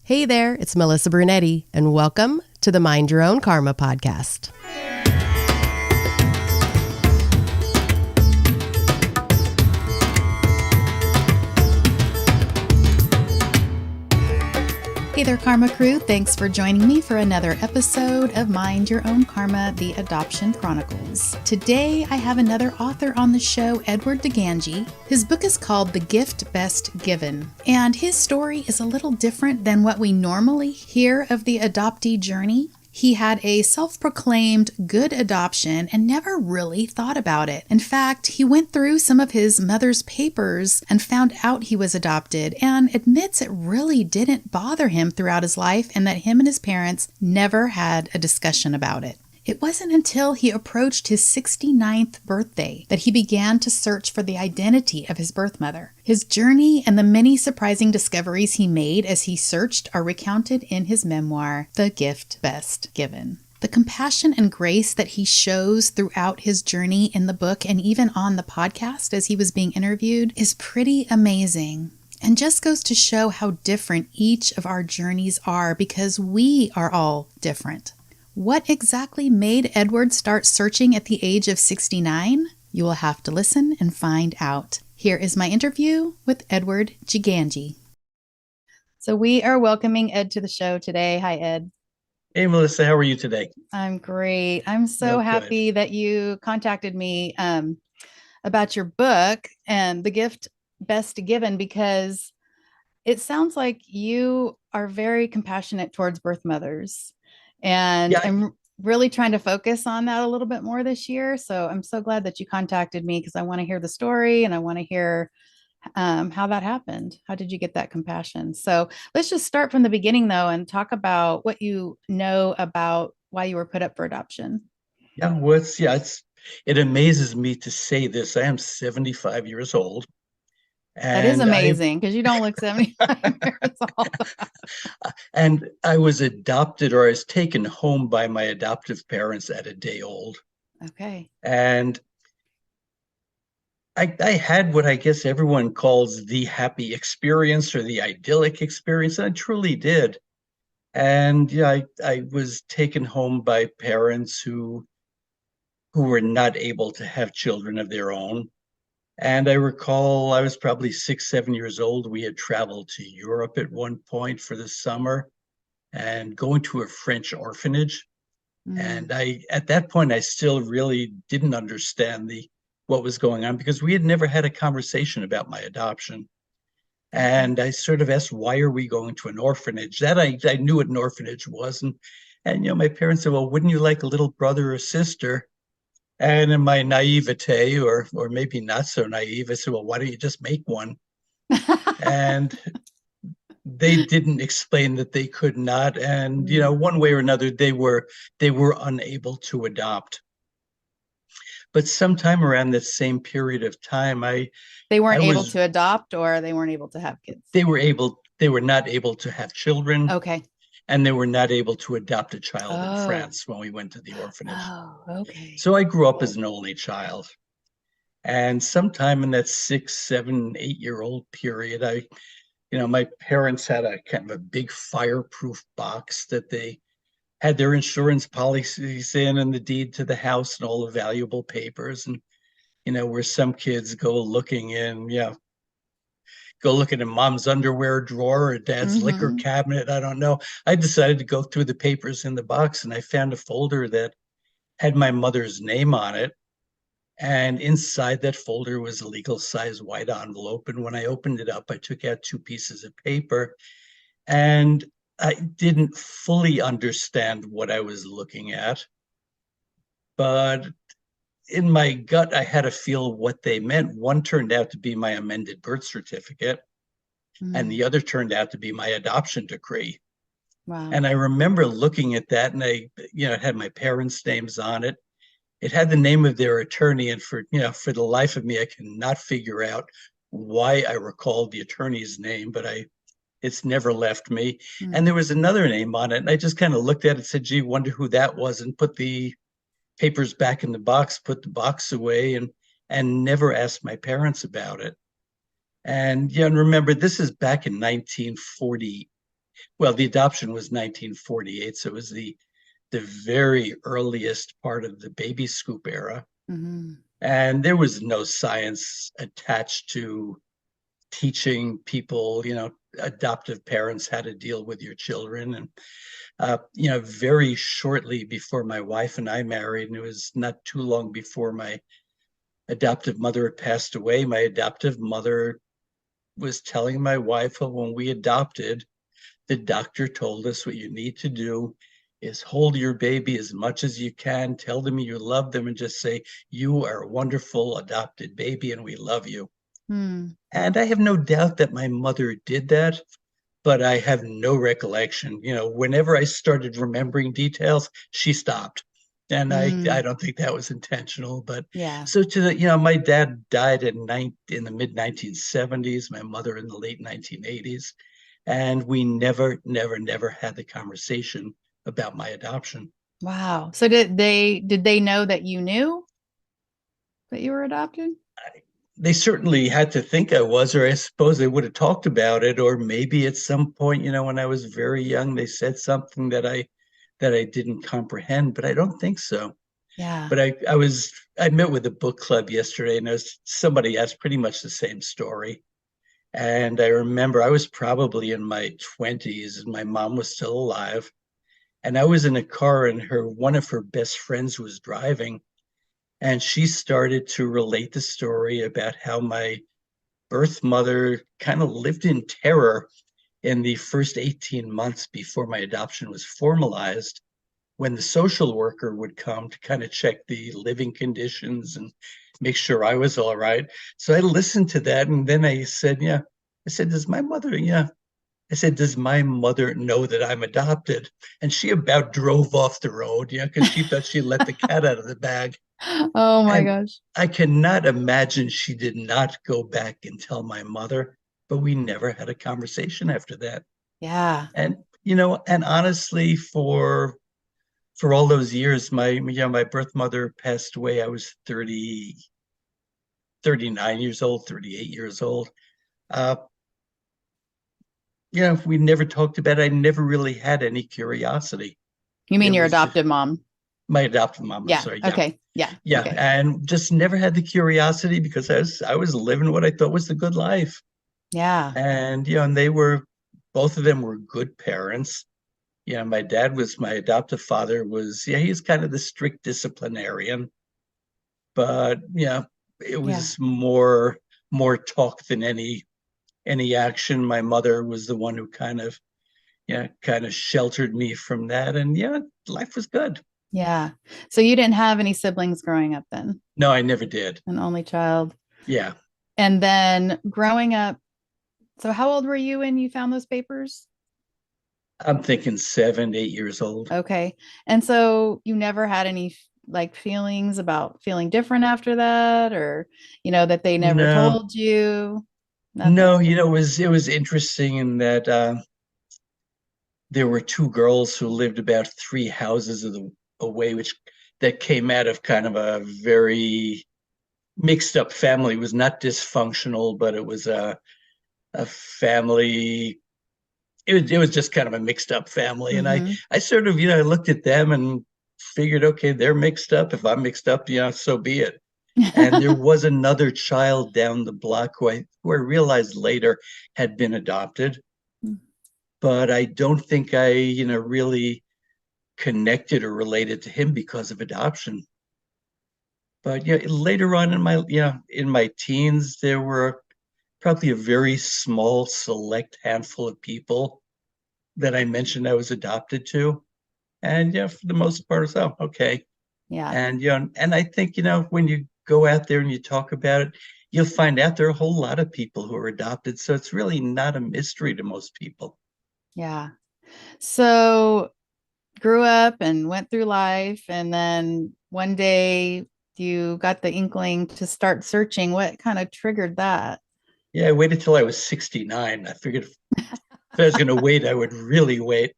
Hey there, it's Melissa Brunetti, and welcome to the Mind Your Own Karma podcast. Hey there, Karma Crew. Thanks for joining me for another episode of Mind Your Own Karma, the Adoption Chronicles. Today, I have another author on the show, Edward Gangi. His book is called The Gift Best Given, and his story is a little different than what we normally hear of the adoptee journey. He had a self-proclaimed good adoption and never really thought about it. In fact, he went through some of his mother's papers and found out he was adopted and admits it really didn't bother him throughout his life and that him and his parents never had a discussion about it. It wasn't until he approached his 69th birthday that he began to search for the identity of his birth mother. His journey and the many surprising discoveries he made as he searched are recounted in his memoir, The Gift Best Given. The compassion and grace that he shows throughout his journey in the book and even on the podcast as he was being interviewed is pretty amazing. And just goes to show how different each of our journeys are because we are all different. What exactly made Edward start searching at the age of 69? You will have to listen and find out. Here is my interview with Edward Gangi. So we are welcoming Ed to the show today. Hi, Ed. Hey, Melissa. How are you today? I'm great. I'm so happy that you contacted me about your book and The Gift Best Given, because it sounds like you are very compassionate towards birth mothers. And yeah, I'm really trying to focus on that a little bit more this year. So I'm so glad that you contacted me because I want to hear the story and I want to hear how that happened. How did you get that compassion? So let's just start from the beginning, though, and talk about what you know about why you were put up for adoption. Yeah, well, it amazes me to say this. I am 75 years old. That is amazing because you don't look 75 years old. And I was adopted, or I was taken home by my adoptive parents at a day old. Okay. And I had what I guess everyone calls the happy experience or the idyllic experience, and I truly did. And yeah, I was taken home by parents who were not able to have children of their own. And I recall I was probably 6, 7 years old. We had traveled to Europe at one point for the summer and going to a French orphanage. And at that point, I still really didn't understand what was going on because we had never had a conversation about my adoption. And I sort of asked, why are we going to an orphanage? That I knew what an orphanage was. And my parents said, well, wouldn't you like a little brother or sister? And in my naivete, or maybe not so naive, I said, well, why don't you just make one? And they didn't explain that they could not. And, one way or another, they were unable to adopt. But sometime around that same period of time, they weren't able to adopt, or they weren't able to have kids? They were not able to have children. Okay. And they were not able to adopt a child in France when we went to the orphanage. Oh, okay. So I grew up as an only child. And sometime in that 6, 7, 8-year-old period, my parents had a kind of a big fireproof box that they had their insurance policies in and the deed to the house and all the valuable papers. And, where some kids go looking in mom's underwear drawer or dad's liquor cabinet. I don't know. I decided to go through the papers in the box, and I found a folder that had my mother's name on it. And inside that folder was a legal size white envelope. And when I opened it up, I took out 2 pieces of paper, and I didn't fully understand what I was looking at. But in my gut, I had a feel what they meant. One turned out to be my amended birth certificate, and the other turned out to be my adoption decree. Wow. And I remember looking at that, and it had my parents' names on it. It had the name of their attorney, and for the life of me, I cannot figure out why I recalled the attorney's name, but it's never left me. And there was another name on it, and I just kind of looked at it and said, gee, wonder who that was, and put the papers back in the box, put the box away, and never asked my parents about it. And remember, this is back in 1948. well, the adoption was 1948, so it was the very earliest part of the baby scoop era. Mm-hmm. And there was no science attached to teaching people, adoptive parents how to deal with your children. And, very shortly before my wife and I married, and it was not too long before my adoptive mother had passed away, my adoptive mother was telling my wife, well, when we adopted, the doctor told us what you need to do is hold your baby as much as you can, tell them you love them, and just say, you are a wonderful adopted baby and we love you. Mm. And I have no doubt that my mother did that, but I have no recollection. Whenever I started remembering details, she stopped. And I Mm. don't think that was intentional. But Yeah. so my dad died in the mid 1970s, my mother in the late 1980s. And we never, never, never had the conversation about my adoption. Wow. So did they know that you knew that you were adopted? They certainly had to think I was, or I suppose they would have talked about it, or maybe at some point, when I was very young, they said something that I didn't comprehend, but I don't think so. Yeah. But I met with a book club yesterday, and somebody asked pretty much the same story. And I remember I was probably in my 20s and my mom was still alive. And I was in a car and one of her best friends was driving. And she started to relate the story about how my birth mother kind of lived in terror in the first 18 months before my adoption was formalized, when the social worker would come to kind of check the living conditions and make sure I was all right. So I listened to that, and then I said, yeah. I said, does my mother, yeah. I said, does my mother know that I'm adopted? And she about drove off the road, because she thought she let the cat out of the bag. Oh my And gosh. I cannot imagine she did not go back and tell my mother, but we never had a conversation after that. Yeah. And, and honestly, for all those years, my birth mother passed away. I was 39 years old, 38 years old. Uh, we never talked about it. I never really had any curiosity. You mean It your was just adoptive mom? my adopted mom. I'm Yeah. sorry. Yeah. Okay. Yeah. Yeah. Okay. And just never had the curiosity because I was living what I thought was the good life. Yeah. And, and both of them were good parents. My dad was, my adoptive father was, he's kind of the strict disciplinarian, but it Yeah. was more talk than any action. My mother was the one who kind of sheltered me from that. And life was good. Yeah. So you didn't have any siblings growing up then? No, I never did. An only child. Yeah. And then growing up, so how old were you when you found those papers? I'm thinking 7, 8 years old. Okay. And so you never had any like feelings about feeling different after that, or, that they never No, told you? no, Nothing. it was interesting in that there were two girls who lived about 3 houses away, that came out of kind of a very mixed up family. It was not dysfunctional, but it was a family. It was just kind of a mixed up family. And I Mm-hmm. I sort of, I looked at them and figured, okay, they're mixed up. If I'm mixed up, so be it. And there was another child down the block who I realized later had been adopted, but I don't think I, really connected or related to him because of adoption. But later on in my teens, there were probably a very small, select handful of people that I mentioned I was adopted to. And for the most part, it's okay. Yeah. And and I think, when you go out there and you talk about it, you'll find out there are a whole lot of people who are adopted. So it's really not a mystery to most people. Yeah. So grew up and went through life, and then one day you got the inkling to start searching. What kind of triggered that? Yeah, I waited till I was 69. I figured if I was going to wait, I would really wait.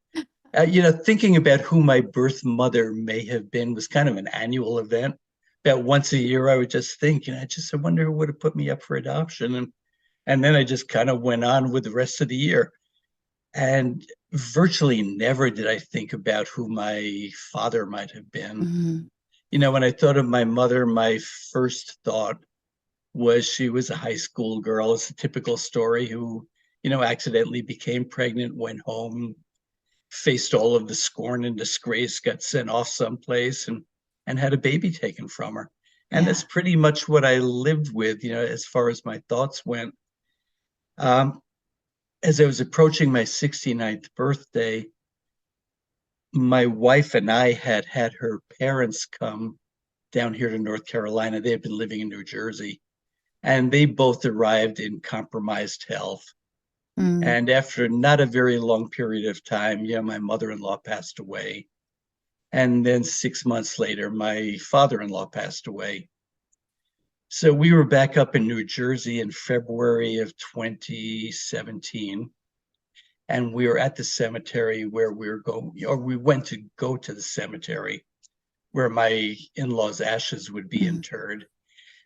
Thinking about who my birth mother may have been was kind of an annual event. About once a year, I would just think, I wonder who would have put me up for adoption. And then I just kind of went on with the rest of the year. And virtually never did I think about who my father might have been. Mm-hmm. When I thought of my mother, my first thought was she was a high school girl. It's a typical story who, accidentally became pregnant, went home, faced all of the scorn and disgrace, got sent off someplace and had a baby taken from her. And Yeah. that's pretty much what I lived with, as far as my thoughts went. Um, as I was approaching my 69th birthday, my wife and I had had her parents come down here to North Carolina. They had been living in New Jersey, and they both arrived in compromised health. Mm. And after not a very long period of time, my mother-in-law passed away. And then 6 months later, my father-in-law passed away. So we were back up in New Jersey in February of 2017. And we were at the cemetery where we were going, or we went to go to the cemetery where my in-laws' ashes would be interred.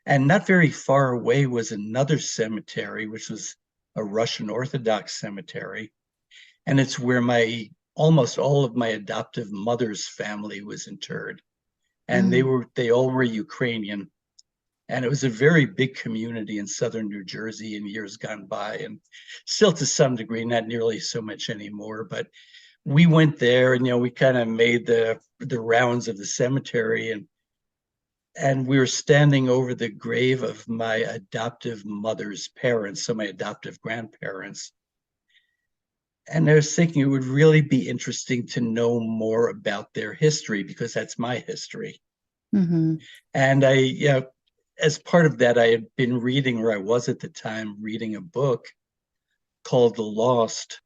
And not very far away was another cemetery, which was a Russian Orthodox cemetery. And it's where almost all of my adoptive mother's family was interred. And they all were Ukrainian. And it was a very big community in southern New Jersey in years gone by, and still to some degree, not nearly so much anymore. But we went there, and we kind of made the rounds of the cemetery, and we were standing over the grave of my adoptive mother's parents, so my adoptive grandparents. And I was thinking it would really be interesting to know more about their history, because that's my history. Mm-hmm. And as part of that, I had been reading, or I was at the time reading, a book called The Lost.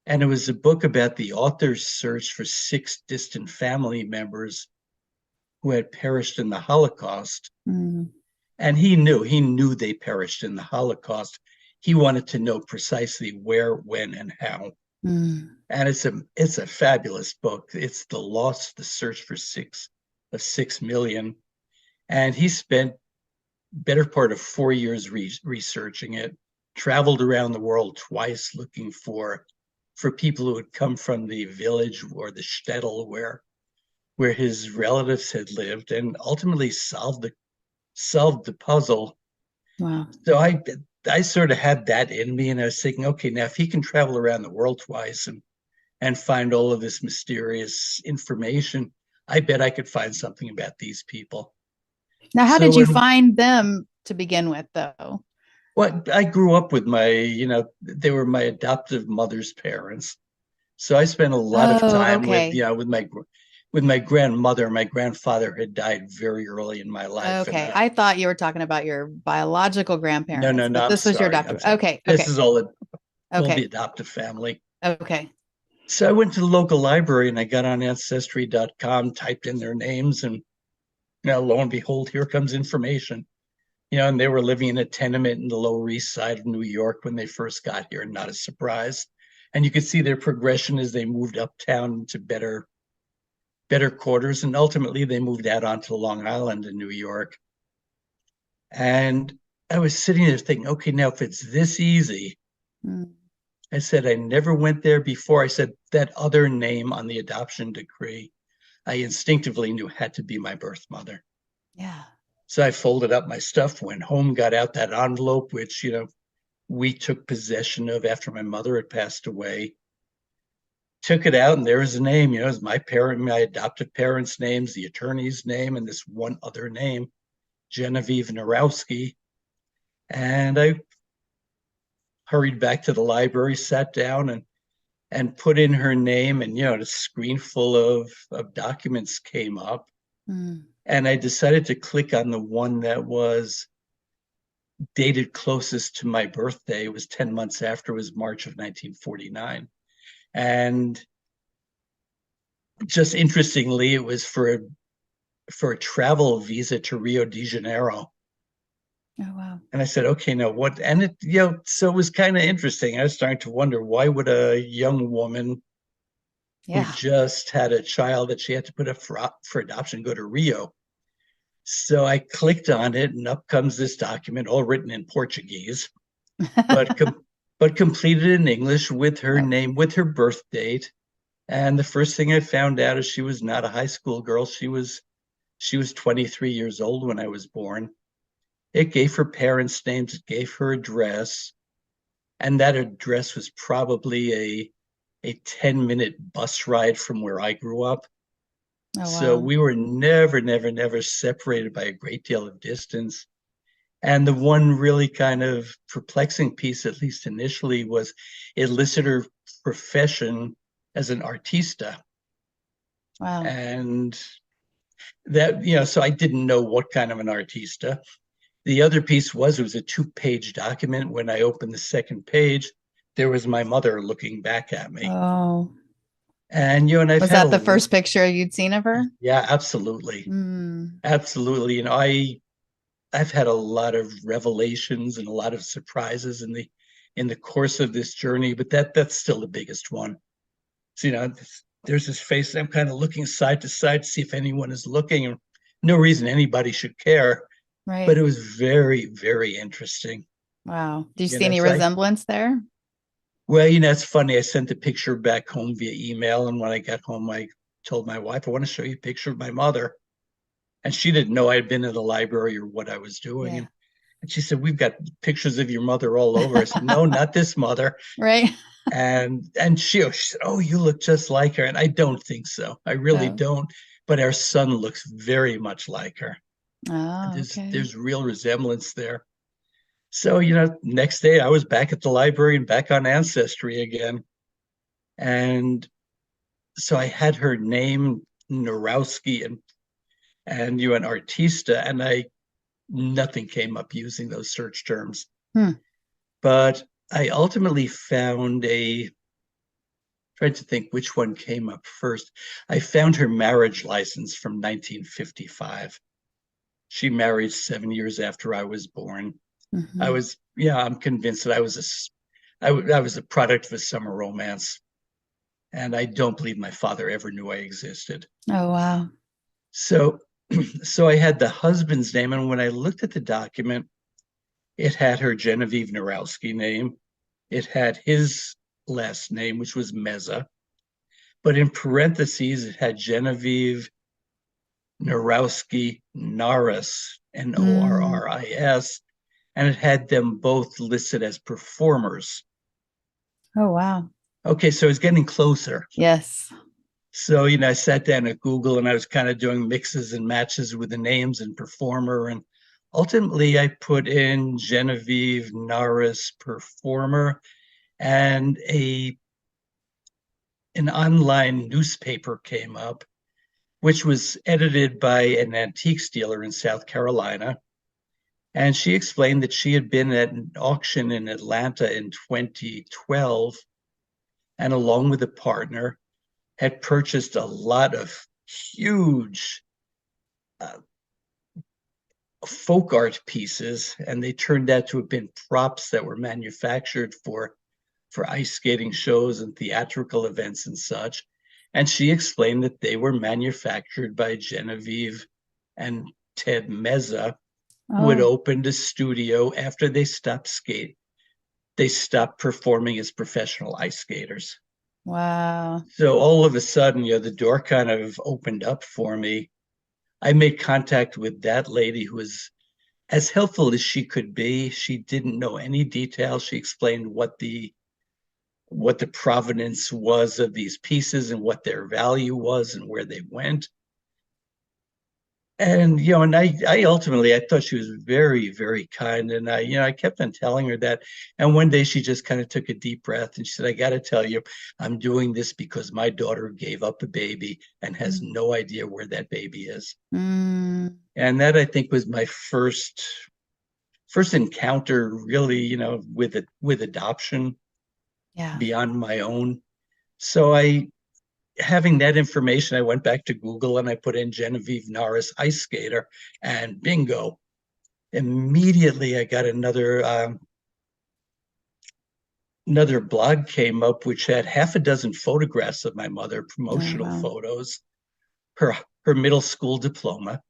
And it was a book about the author's search for 6 distant family members who had perished in the Holocaust. Mm-hmm. And he knew they perished in the Holocaust. He wanted to know precisely where, when, and how. Mm-hmm. And it's a fabulous book. It's The Lost, the search for 6 million. And he spent better part of 4 years researching it, traveled around the world twice looking for people who had come from the village or the shtetl where his relatives had lived, and ultimately solved the puzzle. Wow. So I sort of had that in me, and I was thinking, okay, now if he can travel around the world twice and find all of this mysterious information, I bet I could find something about these people. Now, how So did you when find them to begin with, though? Well, I grew up with they were my adoptive mother's parents. So I spent a lot of Oh, time okay. with my grandmother. My grandfather had died very early in my life. And Okay. I thought you were talking about your biological grandparents, no, but I'm this was your sorry. adoptive. Okay. This Okay. is all the Okay. adoptive family. Okay. So I went to the local library and I got on ancestry.com, typed in their names, and lo and behold, here comes information. And they were living in a tenement in the Lower East Side of New York when they first got here, not a surprise. And you could see their progression as they moved uptown to better quarters, and ultimately they moved out onto Long Island in New York. And I was sitting there thinking, okay, now if it's this easy, I said, I never went there before. I said, that other name on the adoption decree, I instinctively knew had to be my birth mother. Yeah. So I folded up my stuff, went home, got out that envelope, which, we took possession of after my mother had passed away. Took it out, and there was a name, it was my adoptive parents' names, the attorney's name, and this one other name, Genevieve Narowski. And I hurried back to the library, sat down and put in her name, and a screen full of documents came up. And I decided to click on the one that was dated closest to my birthday. It was 10 months after, it was March of 1949. And just interestingly, it was for a travel visa to Rio de Janeiro. Oh, wow. And I said, okay, now what? And so it was kind of interesting. I was starting to wonder, why would a young woman who just had a child that she had to put up for adoption go to Rio? So I clicked on it, and up comes this document, all written in Portuguese, but but completed in English with her Okay. name, with her birth date. And the first thing I found out is she was not a high school girl. She was 23 years old when I was born. It gave her parents' names, it gave her address, and that address was probably a 10-minute bus ride from where I grew up. Oh, So wow. we were never separated by a great deal of distance. And the one really kind of perplexing piece, at least initially, was it listed her profession as an artista. Wow. And that, so I didn't know what kind of an artista. The other piece was it was a 2-page document. When I opened the second page, there was my mother looking back at me. Oh, And I've was had that the first picture you'd seen of her? yeah, absolutely. Mm. Absolutely. I've had a lot of revelations and a lot of surprises in the course of this journey, but that's still the biggest one. So, there's this face, and I'm kind of looking side to side to see if anyone is looking, and no reason anybody should care, but Right. it was very, very interesting. Wow. Did you see any So resemblance there? well, it's funny. I sent the picture back home via email, and when I got home, I told my wife, I want to show you a picture of my mother. And she didn't know I'd been in the library or what I was doing. Yeah. And she said, we've got pictures of your mother all over. I said, no, not this mother. Right. And she said, oh, you look just like her. And I don't think so. I really Oh. don't. But our son looks very much like her. Oh, There's okay. real resemblance there. So, next day I was back at the library and back on Ancestry again. And so I had her name, Narowski, and an artista, and nothing came up using those search terms. Hmm. But I ultimately found tried to think which one came up first. I found her marriage license from 1955. She married 7 years after I was born. Mhm. I'm convinced that I was a product of a summer romance. And I don't believe my father ever knew I existed. Oh, wow. So, so I had the husband's name. And when I looked at the document, it had her Genevieve Narowski name. It had his last name, which was Meza. But in parentheses, it had Genevieve Narowski Norris, Mm. Norris, and it had them both listed as performers. Oh, wow. Okay, so it's getting closer. Yes. So, I sat down at Google and I was kind of doing mixes and matches with the names and performer. And ultimately, I put in Genevieve Norris performer, and an online newspaper came up, which was edited by an antiques dealer in South Carolina. And she explained that she had been at an auction in Atlanta in 2012, and along with a partner, had purchased a lot of huge uh, folk art pieces, and they turned out to have been props that were manufactured for ice skating shows and theatrical events and such. And she explained that they were manufactured by Genevieve and Ted Meza, who had Oh, opened a studio after they stopped skate. They stopped performing as professional ice skaters. wow. So all of a sudden, the door kind of opened up for me. I made contact with that lady who was as helpful as she could be. She didn't know any details. She explained what the provenance was of these pieces and what their value was and where they went. And I ultimately I thought she was very, very kind, and I kept on telling her that. And one day she just kind of took a deep breath and she said, "I got to tell you, I'm doing this because my daughter gave up a baby and has Mm. no idea where that baby is." Mm. And that, I think, was my first encounter, really, with adoption Yeah. beyond my own. So having that information, I went back to Google and I put in Genevieve Norris ice skater, and bingo. Immediately, I got another blog came up which had half a dozen photographs of my mother, Oh, promotional wow. photos, her middle school diploma,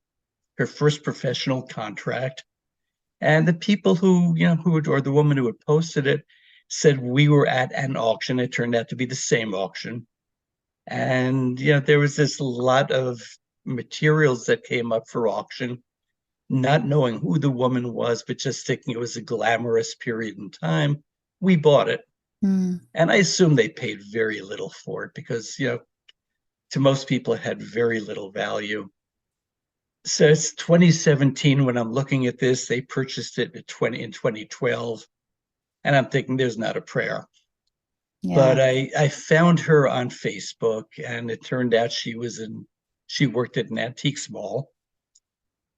her first professional contract, and the people who or the woman who had posted it said we were at an auction. It turned out to be the same auction. And, there was this lot of materials that came up for auction, not knowing who the woman was, but just thinking it was a glamorous period in time. We bought it. Mm. And I assume they paid very little for it because, to most people, it had very little value. So it's 2017 when I'm looking at this. They purchased it in 2012. And I'm thinking there's not a prayer. Yeah. But I found her on Facebook, and it turned out she worked at an antiques mall.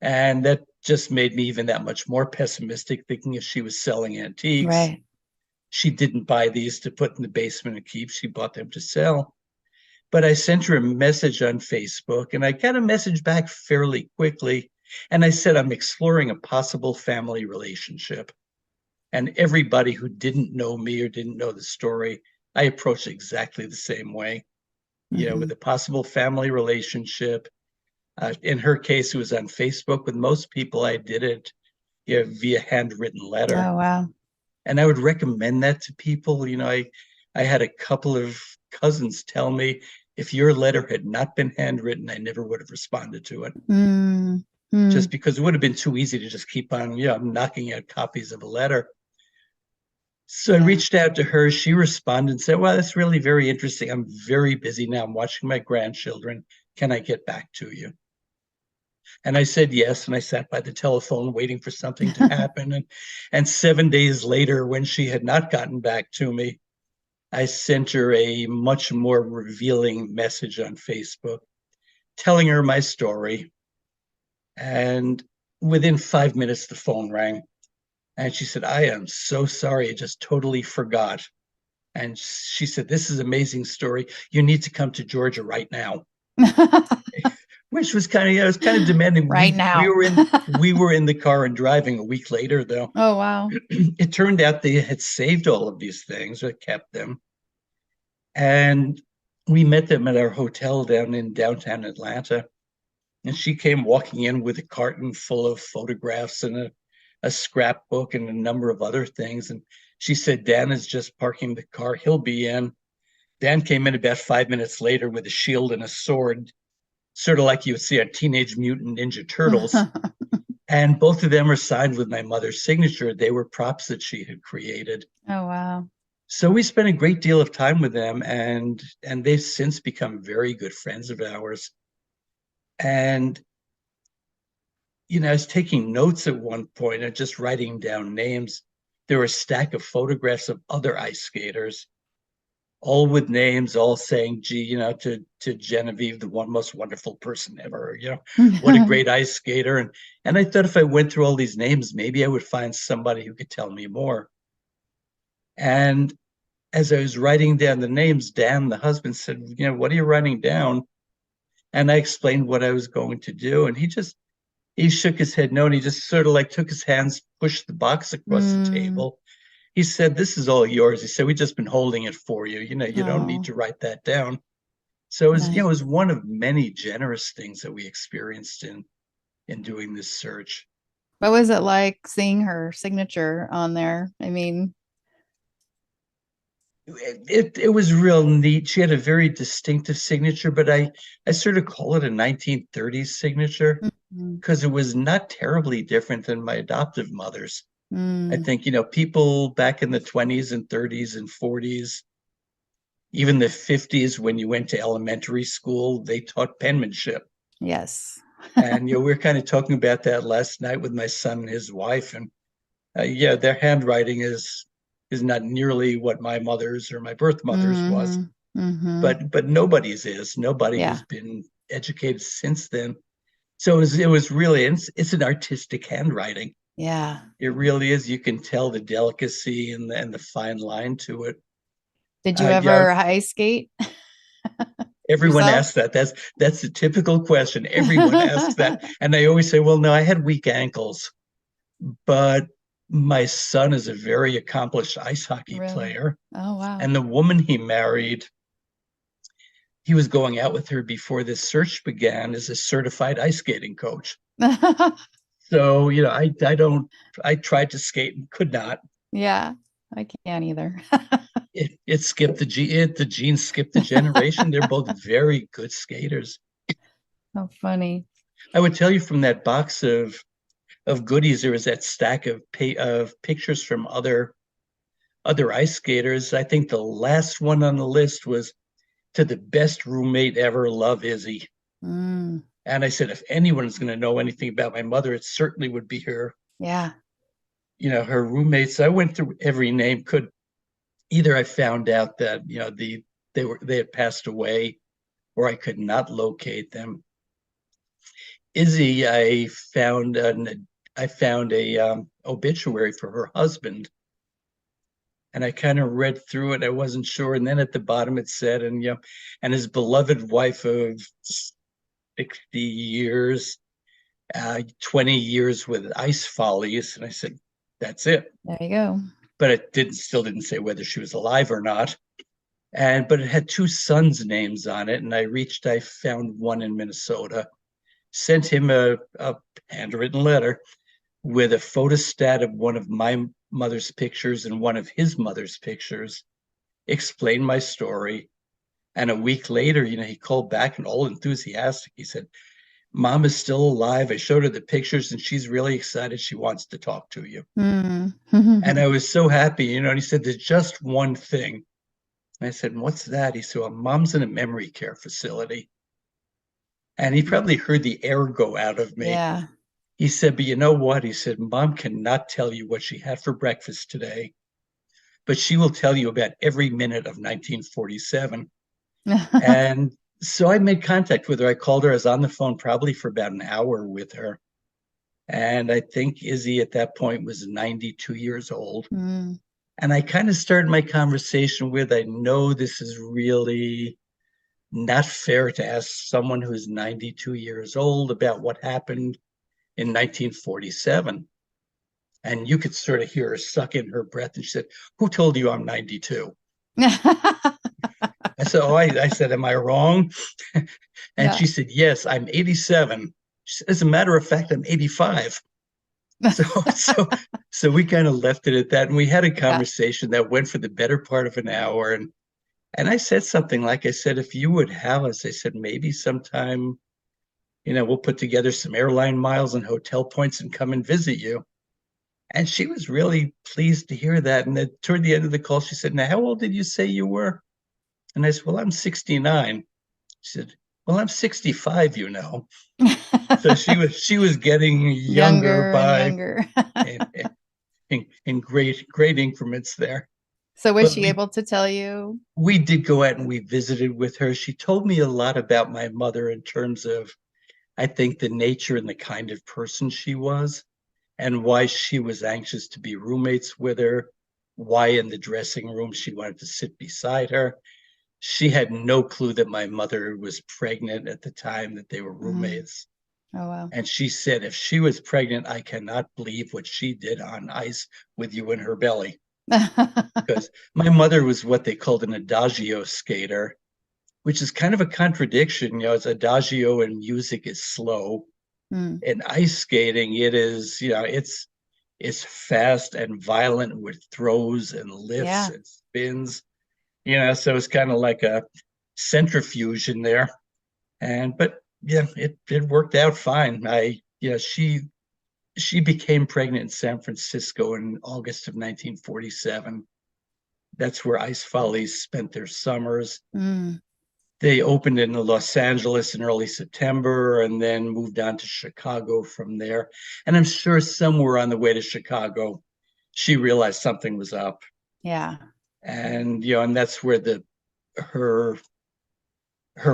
And that just made me even that much more pessimistic, thinking if she was selling antiques. Right. She didn't buy these to put in the basement and keep. She bought them to sell. But I sent her a message on Facebook, and I got a message back fairly quickly. And I said, I'm exploring a possible family relationship. And everybody who didn't know me or didn't know the story, I approached exactly the same way, with a possible family relationship. In her case, it was on Facebook. With most people, I did it via handwritten letter. Oh, wow. And I would recommend that to people. I had a couple of cousins tell me, if your letter had not been handwritten, I never would have responded to it. Just because it would have been too easy to just keep on, knocking out copies of a letter. So I reached out to her. She responded and said, well, that's really very interesting. I'm very busy now. I'm watching my grandchildren. Can I get back to you? And I said yes. And I sat by the telephone waiting for something to happen. And 7 days later, when she had not gotten back to me, I sent her a much more revealing message on Facebook, telling her my story. And within 5 minutes, the phone rang. And she said, I am so sorry. I just totally forgot. And she said, this is an amazing story. You need to come to Georgia right now. Which was kind of demanding. Right now. We were in the car and driving a week later, though. Oh, wow. It turned out they had saved all of these things or kept them. And we met them at our hotel down in downtown Atlanta. And she came walking in with a carton full of photographs and a scrapbook and a number of other things. And she said, Dan is just parking the car. He'll be in. Dan came in about 5 minutes later with a shield and a sword, sort of like you would see on Teenage Mutant Ninja Turtles. And both of them are signed with my mother's signature. They were props that she had created. Oh, wow. So we spent a great deal of time with them, and they've since become very good friends of ours. And I was taking notes at one point and just writing down names. There were a stack of photographs of other ice skaters, all with names, all saying, gee, to Genevieve, the most wonderful person ever, what a great ice skater. And I thought if I went through all these names, maybe I would find somebody who could tell me more. And as I was writing down the names, Dan, the husband, said, what are you writing down? And I explained what I was going to do. And he shook his head no, and he just sort of like took his hands, pushed the box across the table. He said, this is all yours. He said, we've just been holding it for you. You don't need to write that down. So it was, it was one of many generous things that we experienced in doing this search. What was it like seeing her signature on there? I mean, it was real neat. She had a very distinctive signature, but I sort of call it a 1930s signature because it was not terribly different than my adoptive mother's. I think, people back in the 20s and 30s and 40s, even the 50s, when you went to elementary school, they taught penmanship. Yes. And, we were kind of talking about that last night with my son and his wife. And their handwriting is not nearly what my mother's or my birth mother's was. But nobody's is. Nobody who's been educated since then. So it was really, it's an artistic handwriting. Yeah. It really is. You can tell the delicacy and the fine line to it. Did you ever ice skate? Everyone yourself? asks that. That's the typical question. Everyone asks that. And I always say, well, no, I had weak ankles. But my son is a very accomplished ice hockey player. Oh, wow. And the woman he married, he was going out with her before this search began as a certified ice skating coach. So, I tried to skate and could not. Yeah. I can't either. It skipped the genes skipped the generation. They're both very good skaters. How funny. I would tell you from that box of goodies, there was that stack of pictures from other ice skaters. I think the last one on the list was to the best roommate ever, love Izzy. Mm, And I said, if anyone's going to know anything about my mother, it certainly would be her. yeah. Her roommates. I went through every name. Could either I found out that they had passed away, or I could not locate them. Izzy, I found a obituary for her husband, and I kind of read through it. I wasn't sure, and then at the bottom it said, and his beloved wife of 60 years, 20 years with Ice Follies, and I said, that's it. There you go. But it still didn't say whether she was alive or not. But it had two sons' names on it, and I found one in Minnesota, sent him a handwritten letter with a photostat of one of my mother's pictures and one of his mother's pictures, explained my story. And a week later, he called back and all enthusiastic. He said, Mom is still alive. I showed her the pictures and she's really excited. She wants to talk to you. Mm. And I was so happy, and he said, there's just one thing. And I said, what's that? He said, well, Mom's in a memory care facility. And he probably heard the air go out of me. Yeah. He said, but you know what? He said, Mom cannot tell you what she had for breakfast today, but she will tell you about every minute of 1947. And so I made contact with her. I called her. I was on the phone probably for about an hour with her. And I think Izzy at that point was 92 years old. Mm. And I kind of started my conversation with, I know this is really not fair to ask someone who's 92 years old about what happened in 1947. And you could sort of hear her suck in her breath. And she said, who told you I'm 92? I said, I said, am I wrong? And Yeah. she said, yes, I'm 87. Said, as a matter of fact, I'm 85. So we kind of left it at that. And we had a conversation that went for the better part of an hour. And I said something like, I said, if you would have us, I said, maybe sometime, we'll put together some airline miles and hotel points and come and visit you. And she was really pleased to hear that. And then toward the end of the call, she said, now, how old did you say you were? And I said, well, I'm 69. She said, well, I'm 65, So she was getting younger by younger. in great increments there. So was she able to tell you? We did go out and we visited with her. She told me a lot about my mother in terms of, I think, the nature and the kind of person she was, and why she was anxious to be roommates with her, why in the dressing room she wanted to sit beside her. She had no clue that my mother was pregnant at the time that they were roommates. Oh, wow. And she said, if she was pregnant, I cannot believe what she did on ice with you in her belly. Because my mother was what they called an adagio skater, which is kind of a contradiction. As adagio in music is slow. Mm. In ice skating, it is, it's fast and violent with throws and lifts and spins. So it's kind of like a centrifuge in there. But it worked out fine. She became pregnant in San Francisco in August of 1947. That's where Ice Follies spent their summers. Mm. They opened in Los Angeles in early September and then moved on to Chicago from there. And I'm sure somewhere on the way to Chicago, she realized something was up. Yeah. And and that's where her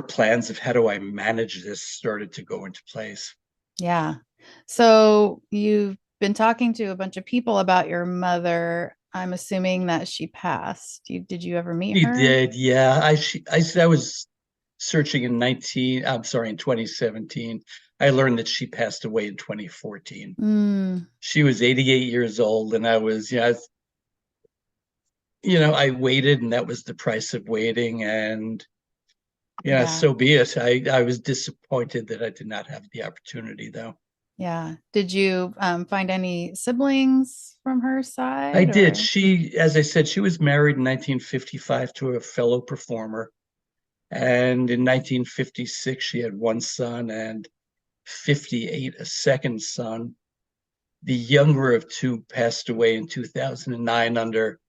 plans of how do I manage this started to go into place. Yeah. So you've been talking to a bunch of people about your mother. I'm assuming that she passed. Did you ever meet her? She did, yeah. I was searching in 2017. I learned that she passed away in 2014. Mm. She was 88 years old, and I was, I waited, and that was the price of waiting. And so be it. I was disappointed that I did not have the opportunity, though. Yeah. Did you find any siblings from her I side did. or? She, as I said, she was married in 1955 to a fellow performer. And in 1956, she had one son, and 58, a second son. The younger of two passed away in 2009 under,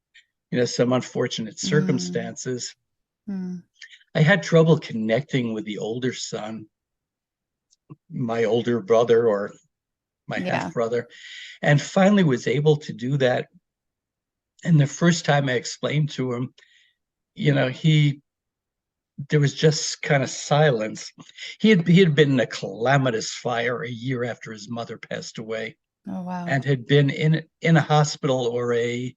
some unfortunate Mm, circumstances. mm, I had trouble connecting with the older son, my older brother or my half yeah. brother, and finally was able to do that. And the first time I explained to him, he there was just kind of silence. He had been in a calamitous fire a year after his mother passed away, Oh, wow. and had been in a hospital or a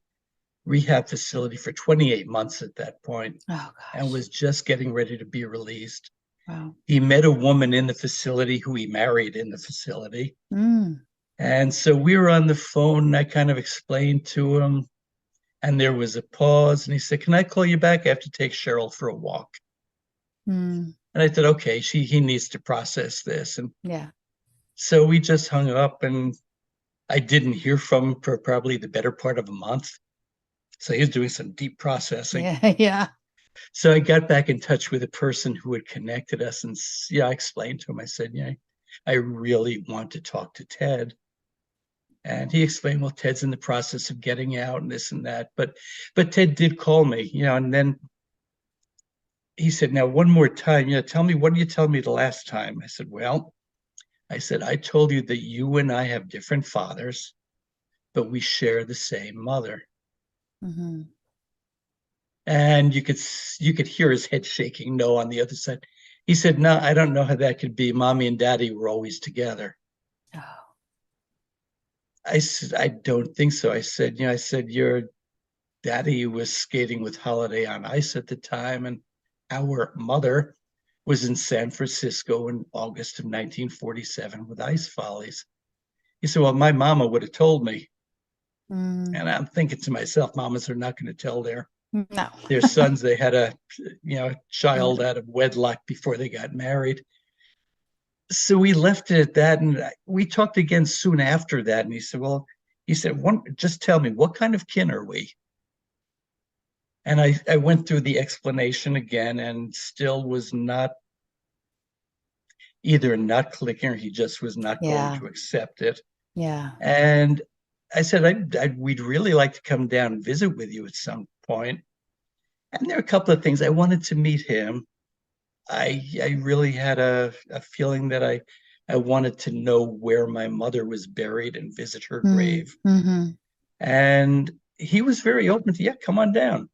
rehab facility for 28 months at that point, Oh, and gosh. was just getting ready to be released. Wow. He met a woman in the facility who he married in the facility. Mm, And so we were on the phone, and I kind of explained to him, and there was a pause, and he said, "Can I call you back? I have to take Cheryl for a walk." mm, And I said, "Okay, he needs to process this." And yeah. so we just hung up, and I didn't hear from him for probably the better part of a month. So he was doing some deep processing. Yeah. Yeah. So I got back in touch with a person who had connected us, and I explained to him. I said, "Yeah, I really want to talk to Ted." And he explained, "Well, Ted's in the process of getting out and this and that." But Ted did call me, and then he said, "Now, one more time, tell me, what did you tell me the last time?" I said, "Well," I said, "I told you that you and I have different fathers, but we share the same mother." Mm-hmm. And you could hear his head shaking no on the other side. He said, "No, I don't know how that could be. Mommy and Daddy were always together." Oh. I said, "I don't think so." I said, "Your daddy was skating with Holiday on Ice at the time, and our mother was in San Francisco in August of 1947 with Ice Follies." He said, "Well, my mama would have told me." Mm, And I'm thinking to myself, mamas are not going to tell no. their sons they had a child No. out of wedlock before they got married. So we left it at that, and we talked again soon after that. And he said, "Well," he said, just tell me, what kind of kin are we?" And I went through the explanation again, and still was not either not clicking, or he just was not going Yeah. to accept it. Yeah. And I said, we'd really like to come down and visit with you at some point. And there are a couple of things. I wanted to meet him. I really had a feeling that I wanted to know where my mother was buried and visit her Mm, grave. mm-hmm. And he was very open to, "Yeah, come on down."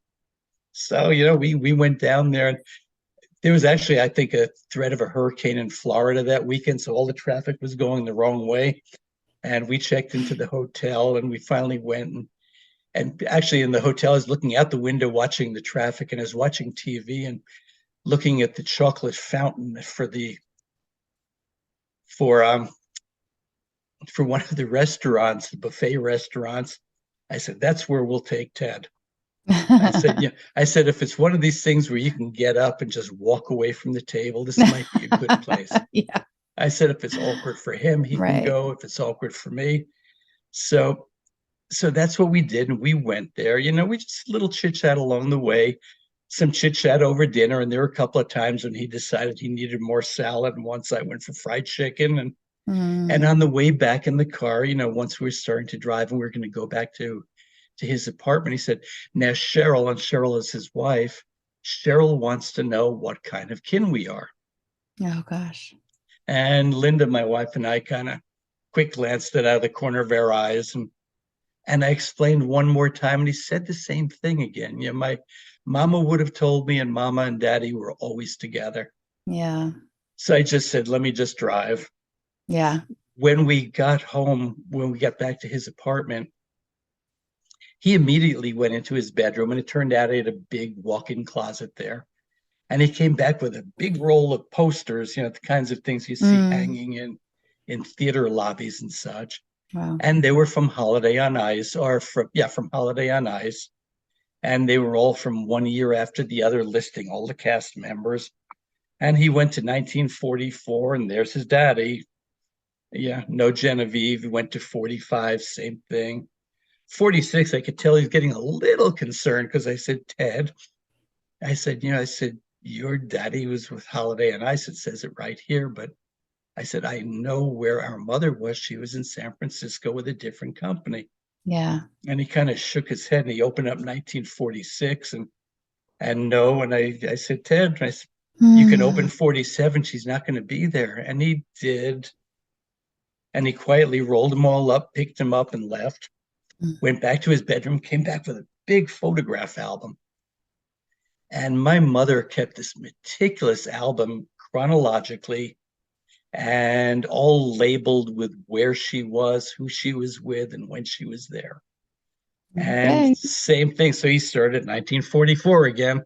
So, we went down there, and there was actually, I think, a threat of a hurricane in Florida that weekend. So all the traffic was going the wrong way. And we checked into the hotel, and we finally went, and actually in the hotel, I was looking out the window, watching the traffic, and I was watching TV and looking at the chocolate fountain for one of the restaurants, the buffet restaurants. I said, "That's where we'll take Ted." I said, "Yeah." I said, "If it's one of these things where you can get up and just walk away from the table, this might be a good place." Yeah. I said, "If it's awkward for him, he can Right. go. If it's awkward for me." So, so that's what we did, and we went there. We just little chit chat along the way, some chit chat over dinner, and there were a couple of times when he decided he needed more salad, and once I went for fried chicken, and Mm, on the way back in the car, once we were starting to drive and we were going to go back to his apartment, he said, "Now, Cheryl," and Cheryl is his wife, "Cheryl wants to know what kind of kin we are." oh gosh. And Linda, my wife, and I kind of quick glanced it out of the corner of our eyes, and I explained one more time, and he said the same thing again. My mama would have told me, and mama and daddy were always together. Yeah. So I just said, "Let me just drive." Yeah. When we got home, when we got back to his apartment, he immediately went into his bedroom, and it turned out he had a big walk-in closet there. And he came back with a big roll of posters, the kinds of things you see Mm, hanging in theater lobbies and such. wow. And they were from Holiday on Ice, or from Holiday on Ice. And they were all from one year after the other, listing all the cast members. And he went to 1944, and there's his daddy, Yeah, no Genevieve. Went to 45, same thing. 46, I could tell he's getting a little concerned because I said, Ted, I said, your daddy was with Holiday on Ice. It says it right here, but I said, I know where our mother was. She was in San Francisco with a different company. Yeah. And he kind of shook his head and he opened up 1946 and no. And I said, Ted, I said, you can open 47. She's not going to be there. And he did. And he quietly rolled them all up, picked them up, and left. Went back to his bedroom, came back with a big photograph album. And my mother kept this meticulous album chronologically and all labeled with where she was, who she was with, and when she was there. And Okay. same thing. So he started 1944 again.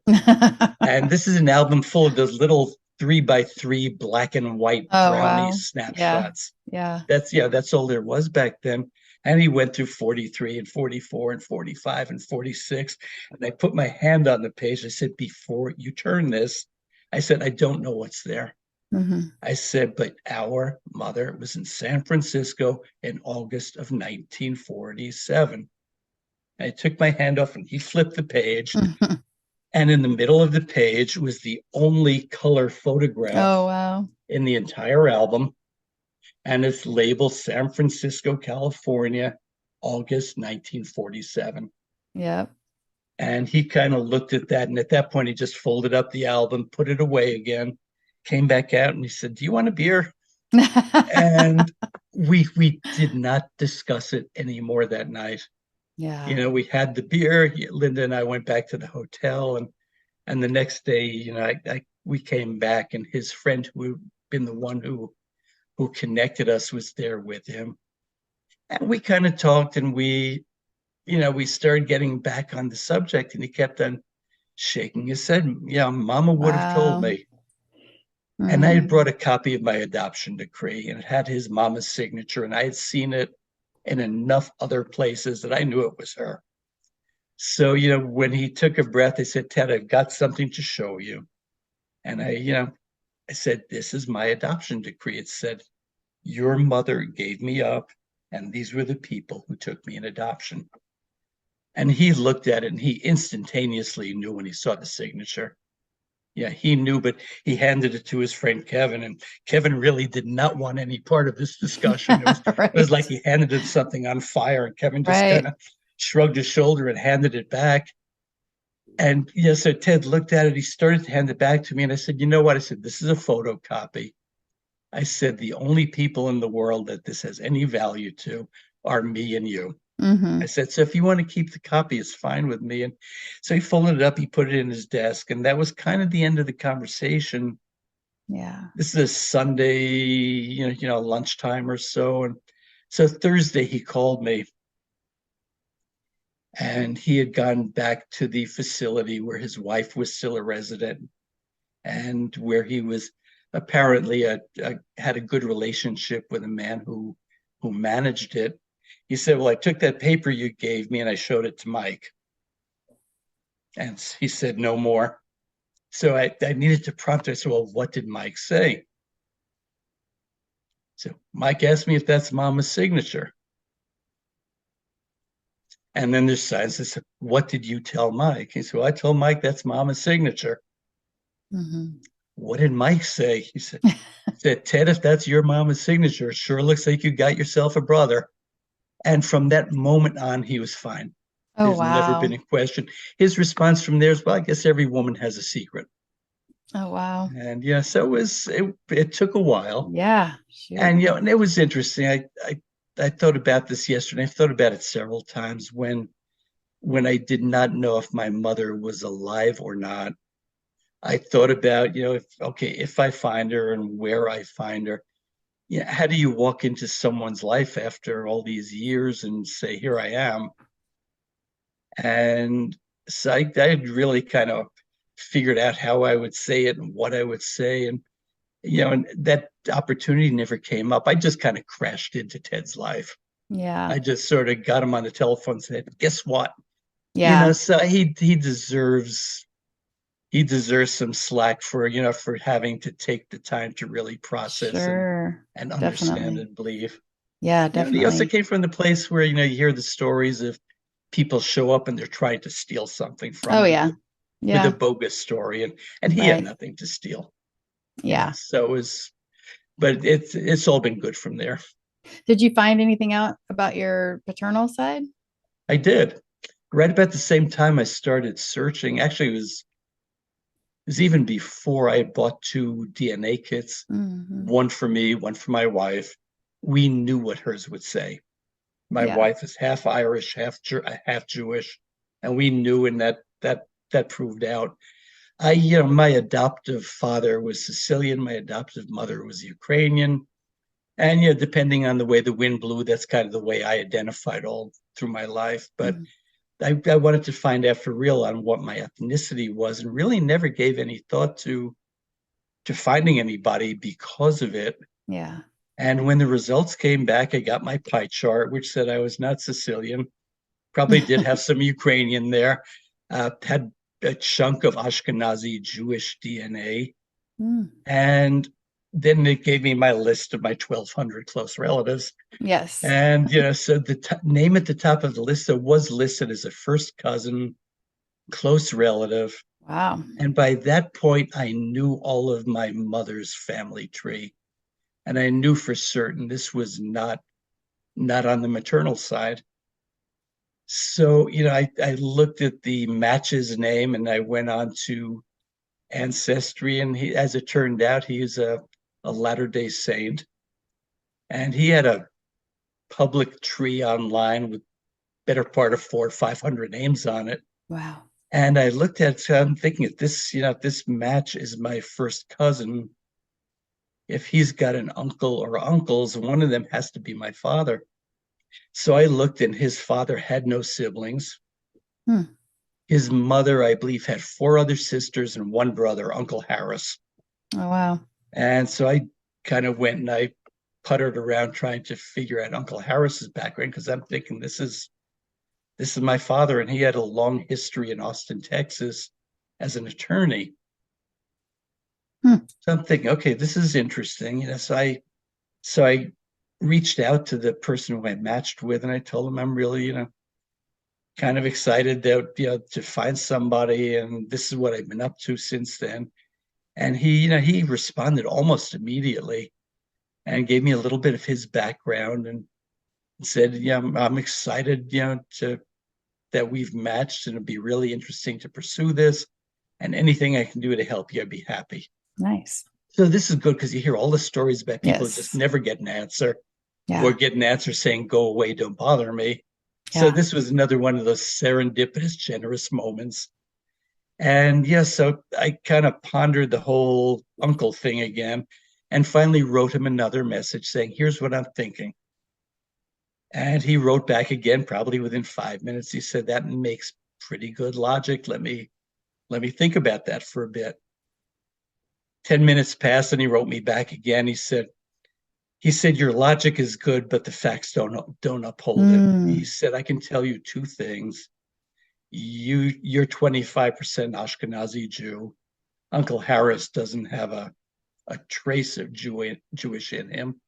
And this is an album full of those little 3x3 black and white Oh, brownie wow. snapshots. Yeah. That's all there was back then. And he went through 43 and 44 and 45 and 46. And I put my hand on the page. I said, before you turn this, I said, I don't know what's there. I said, but our mother was in San Francisco in August of 1947. I took my hand off and he flipped the page. And in the middle of the page was the only color photograph Oh, wow. in the entire album. And it's labeled San Francisco, California, August 1947. Yep. And he kind of looked at that. And at that point, he just folded up the album, put it away again, came back out and he said, do you want a beer? And we did not discuss it anymore that night. Yeah. We had the beer. Linda and I went back to the hotel, and the next day, we came back, and his friend who had been the one who connected us was there with him, and we kind of talked, and we started getting back on the subject, and he kept on shaking his head. Yeah, Mama would have told me. And I had brought a copy of my adoption decree, and it had his mama's signature, and I had seen it in enough other places that I knew it was her. So, when he took a breath, I said, Ted, I've got something to show you. And I said, this is my adoption decree. It said, your mother gave me up, and these were the people who took me in adoption. And he looked at it, and he instantaneously knew when he saw the signature. Yeah, he knew, but he handed it to his friend Kevin, and Kevin really did not want any part of this discussion. It was like he handed him something on fire, and Kevin just kind of shrugged his shoulder and handed it back. And so Ted looked at it. He started to hand it back to me, and I said, you know what? I said, this is a photocopy. I said, the only people in the world that this has any value to are me and you. I said, so if you want to keep the copy, it's fine with me. And so he folded it up, he put it in his desk, and that was kind of the end of the conversation. Yeah. This is a Sunday, lunchtime or so. And so Thursday he called me, and he had gone back to the facility where his wife was still a resident and where he was apparently had a good relationship with a man who managed it. He said, well, I took that paper you gave me and I showed it to Mike. And he said, no more. So I needed to prompt him. I said, well, what did Mike say? So Mike asked me if that's Mama's signature. And then there's silence. I said, what did you tell Mike? He said, well, I told Mike that's Mama's signature. What did Mike say? He said, Ted, if that's your Mama's signature, it sure looks like you got yourself a brother. And from that moment on, he was fine. Oh, There's wow. never been a question. His response from there is, well, I guess every woman has a secret. Oh, wow. And so it took a while. Yeah. Sure. And and it was interesting. I thought about this yesterday. I've thought about it several times when I did not know if my mother was alive or not. I thought about, if I find her and where I find her, how do you walk into someone's life after all these years and say, here I am? And so I had really kind of figured out how I would say it and what I would say. And, and that opportunity never came up. I just kind of crashed into Ted's life. Yeah. I just sort of got him on the telephone and said, guess what? Yeah. So he deserves he deserves some slack for, for having to take the time to really process Sure. and understand Definitely. and believe. Yeah, He also definitely. came from the place where, you hear the stories of people show up and they're trying to steal something Oh from you yeah. with a Yeah. bogus story, and he had Right. nothing to steal. Yeah. So it was, but it's all been good from there. Did you find anything out about your paternal side? I did. Right about the same time I started searching. Actually, it was even before I bought two DNA kits, Hmm. one for me, one for my wife. We knew what hers would say. My Yeah. wife is half Irish, half Jewish, and we knew, and that proved out. My adoptive father was Sicilian, my adoptive mother was Ukrainian, and depending on the way the wind blew, that's kind of the way I identified all through my life. But Mhm. I wanted to find out for real on what my ethnicity was, and really never gave any thought to finding anybody because of it. Yeah. And when the results came back, I got my pie chart, which said I was not Sicilian. Probably did have some Ukrainian there. Had a chunk of Ashkenazi Jewish DNA. Mm. And then it gave me my list of my 1,200 close relatives. Yes. And, so the name at the top of the list that was listed as a first cousin, close relative. Wow. And by that point, I knew all of my mother's family tree. And I knew for certain this was not on the maternal side. So, I looked at the match's name and I went on to Ancestry. And as it turned out, he is a Latter-day Saint. And he had a public tree online with better part of 400 or 500 names on it. Wow. And I looked at it, so I'm thinking if this match is my first cousin, if he's got an uncle or uncles, one of them has to be my father. So I looked, and his father had no siblings. Hmm. His mother, I believe, had four other sisters and one brother, Uncle Harris. Oh wow. And so I kind of went and I puttered around trying to figure out Uncle Harris's background, because I'm thinking this is my father, and he had a long history in Austin, Texas as an attorney. Hmm. So I'm thinking, okay, this is interesting. So I reached out to the person who I matched with, and I told him I'm really, kind of excited that, to find somebody, and this is what I've been up to since then. And he responded almost immediately and gave me a little bit of his background and said, yeah, I'm excited, that we've matched, and it'd be really interesting to pursue this. And anything I can do to help you, I'd be happy. Nice. So this is good, because you hear all the stories about people who just Yes. never get an answer, or Yeah. get an answer saying, go away, don't bother me. So Yeah. this was another one of those serendipitous, generous moments. And yeah, so I kind of pondered the whole uncle thing again, and finally wrote him another message saying, here's what I'm thinking. And he wrote back again, probably within 5 minutes. He said, that makes pretty good logic. Let me think about that for a bit. 10 minutes passed and he wrote me back again. He said, your logic is good, but the facts don't uphold it. He Mm. said, I can tell you two things. You're 25% Ashkenazi Jew. Uncle Harris doesn't have a trace of Jewish in him.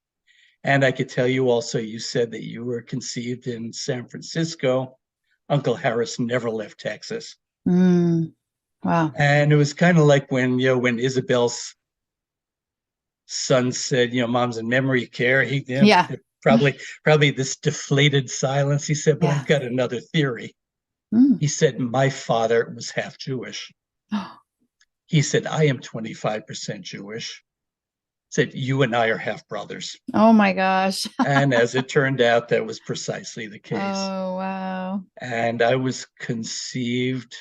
And I could tell you also, you said that you were conceived in San Francisco. Uncle Harris never left Texas. Mm. Wow. And it was kind of like when Isabel's son said, mom's in memory care. He Yeah. probably this deflated silence. He said, but I've Yeah. got another theory. Mm. He said, my father was half Jewish. He said, I am 25% Jewish. Said, you and I are half brothers. Oh my gosh. And as it turned out, that was precisely the case. Oh wow. And I was conceived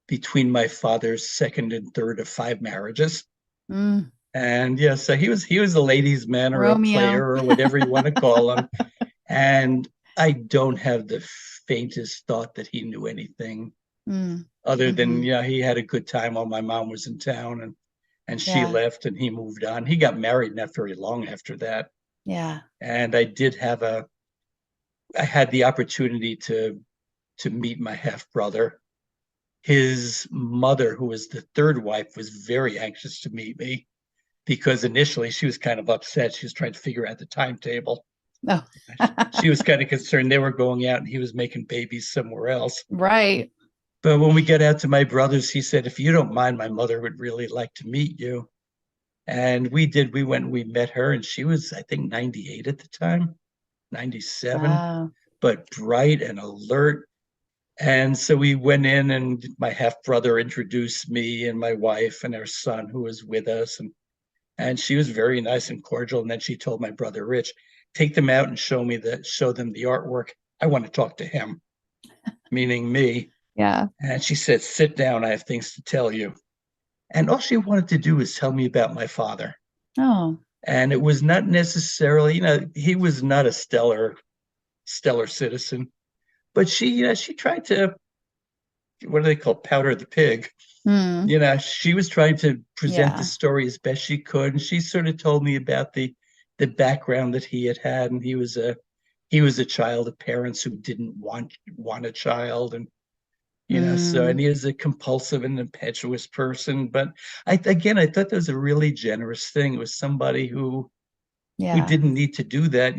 between my father's second and third of five marriages. Mm. And yeah, so he was a ladies' man or a player Romeo. or whatever you want to call him. And I don't have the faintest thought that he knew anything Mm. other than, Hmm. he had a good time while my mom was in town, and she Yeah. left and he moved on. He got married not very long after that. Yeah. And I had the opportunity to meet my half brother. his mother, who was the third wife, was very anxious to meet me because initially she was kind of upset. She was trying to figure out the timetable. Oh. She was kind of concerned they were going out and he was making babies somewhere else. Right. But when we got out to my brother's, he said, if you don't mind, my mother would really like to meet you. And we did. We went and we met her, and she was, I think, 98 at the time, 97, Wow. but bright and alert. And so we went in, and my half brother introduced me and my wife and our son, who was with us. And she was very nice and cordial. And then she told my brother Rich, take them out and show them the artwork. I want to talk to him, meaning me. Yeah. And she said, sit down, I have things to tell you. And all she wanted to do was tell me about my father. Oh. And it was not necessarily, he was not a stellar citizen, but she tried to, what do they call, powder the pig? She was trying to present the story as best she could. And she sort of told me about the background that he had. And he was a child of parents who didn't want a child. And so, and he is a compulsive and impetuous person. But I thought that was a really generous thing. It was somebody who didn't need to do that.